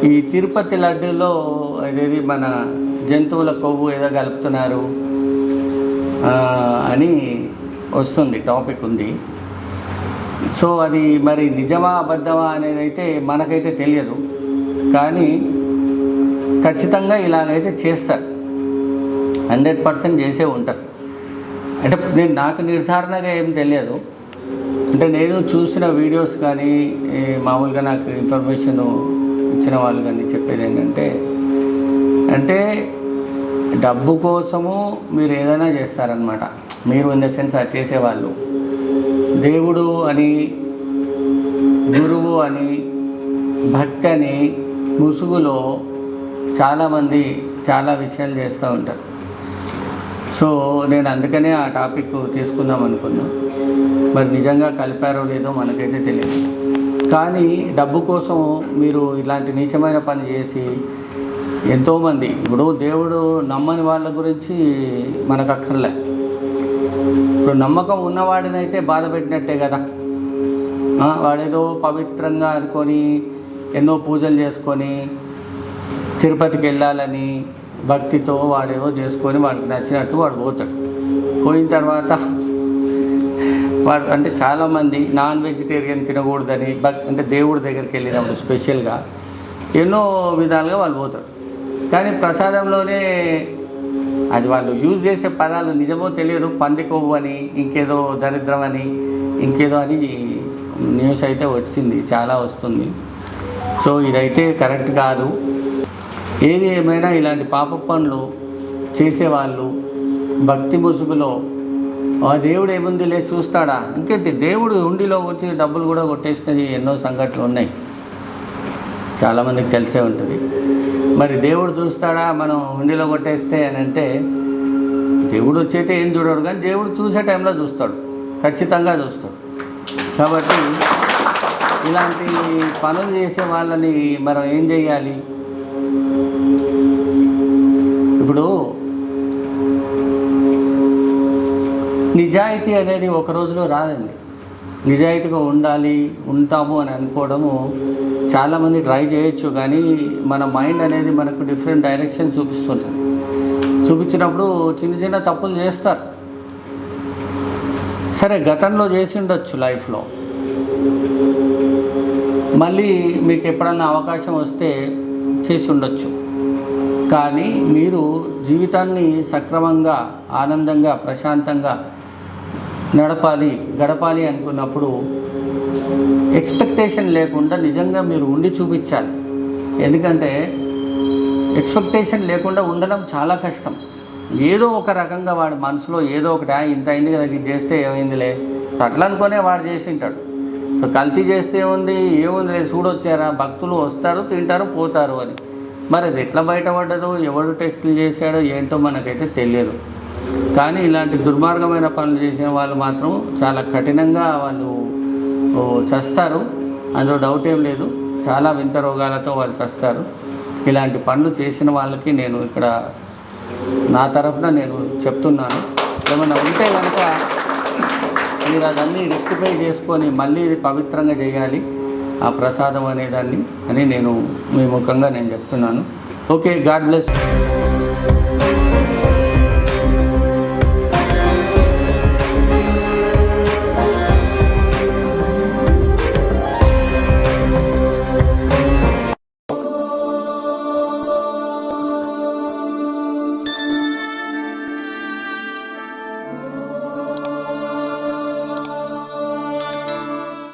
ఈ తిరుపతి లడ్డూలో అదేది మన జంతువుల కొవ్వు ఏదో కలుపుతున్నారు అని వస్తుంది, టాపిక్ ఉంది. సో అది మరి నిజమా అబద్ధమా అనేది అయితే మనకైతే తెలియదు, కానీ ఖచ్చితంగా ఇలాగైతే చేస్తారు, 100% చేసే ఉంటారు. అంటే నాకు నిర్ధారణగా ఏం తెలియదు, అంటే నేను చూసిన వీడియోస్ కానీ మామూలుగా నాకు ఇన్ఫర్మేషన్ ఇచ్చిన వాళ్ళు కానీ చెప్పేది ఏంటంటే, అంటే డబ్బు కోసము మీరు ఏదైనా చేస్తారనమాట. మీరు ఇన్ ద సెన్స్ అది చేసేవాళ్ళు దేవుడు అని, గురువు అని, భక్తి అని ముసుగులో చాలామంది చాలా విషయాలు చేస్తూ ఉంటారు. సో నేను అందుకనే ఆ టాపిక్ తీసుకుందాం అనుకున్నా. మరి నిజంగా కలిపారో లేదో మనకైతే తెలియదు, కానీ డబ్బు కోసం మీరు ఇలాంటి నీచమైన పని చేసి ఎంతోమంది, ఇప్పుడు దేవుడు నమ్మని వాళ్ళ గురించి మనకు అక్కర్లే. ఇప్పుడు నమ్మకం ఉన్నవాడినైతే బాధ పెట్టినట్టే కదా. వాడేదో పవిత్రంగా అనుకొని ఎన్నో పూజలు చేసుకొని తిరుపతికి వెళ్ళాలని భక్తితో వాడేవో చేసుకొని వాడికి నచ్చినట్టు వాడు పోతాడు. పోయిన తర్వాత వాడు అంటే చాలామంది నాన్ వెజిటేరియన్ తినకూడదని అంటే దేవుడి దగ్గరికి వెళ్ళినప్పుడు స్పెషల్గా ఎన్నో విధాలుగా వాళ్ళు పోతారు. కానీ ప్రసాదంలోనే అది వాళ్ళు యూజ్ చేసే పదాలు నిజమో తెలియదు, పంది కొవ్వు అని, ఇంకేదో దరిద్రం అని, ఇంకేదో అని న్యూస్ అయితే వచ్చింది, చాలా వస్తుంది. సో ఇదైతే కరెక్ట్ కాదు. ఏది ఏమైనా ఇలాంటి పాప పనులు చేసేవాళ్ళు భక్తి ముసుగులో ఆ దేవుడు ఏముందిలే చూస్తాడా, ఇంకేంటి దేవుడు హుండీలో వచ్చి డబ్బులు కూడా కొట్టేసినవి ఎన్నో సంఘటనలు ఉన్నాయి, చాలామందికి తెలిసే ఉంటుంది. మరి దేవుడు చూస్తాడా మనం హుండీలో కొట్టేస్తే అని అంటే, దేవుడు వచ్చైతే ఏం చూడడు, కానీ దేవుడు చూసే టైంలో చూస్తాడు, ఖచ్చితంగా చూస్తాడు. కాబట్టి ఇలాంటి పనులు చేసే వాళ్ళని మనం ఏం చేయాలి? ఇప్పుడు నిజాయితీ అనేది ఒక రోజులో రాదండి. నిజాయితీగా ఉంటాము అని అనుకోవడము చాలామంది ట్రై చేయొచ్చు, కానీ మన మైండ్ అనేది మనకు డిఫరెంట్ డైరెక్షన్ చూపిస్తుంటుంది. చూపించినప్పుడు చిన్న చిన్న తప్పులు చేస్తారు. సరే, గతంలో చేసి ఉండొచ్చు లైఫ్లో, మళ్ళీ మీకు ఎప్పుడన్నా అవకాశం వస్తే చేసి ఉండొచ్చు. కానీ మీరు జీవితాన్ని సక్రమంగా, ఆనందంగా, ప్రశాంతంగా గడపాలి అనుకున్నప్పుడు ఎక్స్పెక్టేషన్ లేకుండా నిజంగా మీరు ఉండి చూపించాలి. ఎందుకంటే ఎక్స్పెక్టేషన్ లేకుండా ఉండడం చాలా కష్టం. ఏదో ఒక రకంగా వాడి మనసులో ఏదో ఒకటి ఇంత అయింది కదా, ఇది చేస్తే ఏమైందిలే అట్లా అనుకునే వాడు చేసి ఉంటాడు. ఇప్పుడు కల్తీ చేస్తే ఏముందిలే చూడొచ్చారా, భక్తులు వస్తారు, తింటారు, పోతారు అని. మరి అది ఎట్లా బయటపడ్డదో, ఎవడు టెస్టులు చేశాడో ఏంటో మనకైతే తెలియదు. కానీ ఇలాంటి దుర్మార్గమైన పనులు చేసిన వాళ్ళు మాత్రం చాలా కఠినంగా వాళ్ళు చస్తారు, అందులో డౌట్ ఏం లేదు. చాలా వింత రోగాలతో వాళ్ళు చస్తారు. ఇలాంటి పనులు చేసిన వాళ్ళకి నేను ఇక్కడ నా తరఫున నేను చెప్తున్నాను, ఏమైనా ఉంటే కనుక మీరు అదన్నీ రెక్టిఫై చేసుకొని మళ్ళీ ఇది పవిత్రంగా చేయాలి ఆ ప్రసాదం అనేదాన్ని అని నేను మీ ముఖంగా నేను చెప్తున్నాను. Okay, God bless.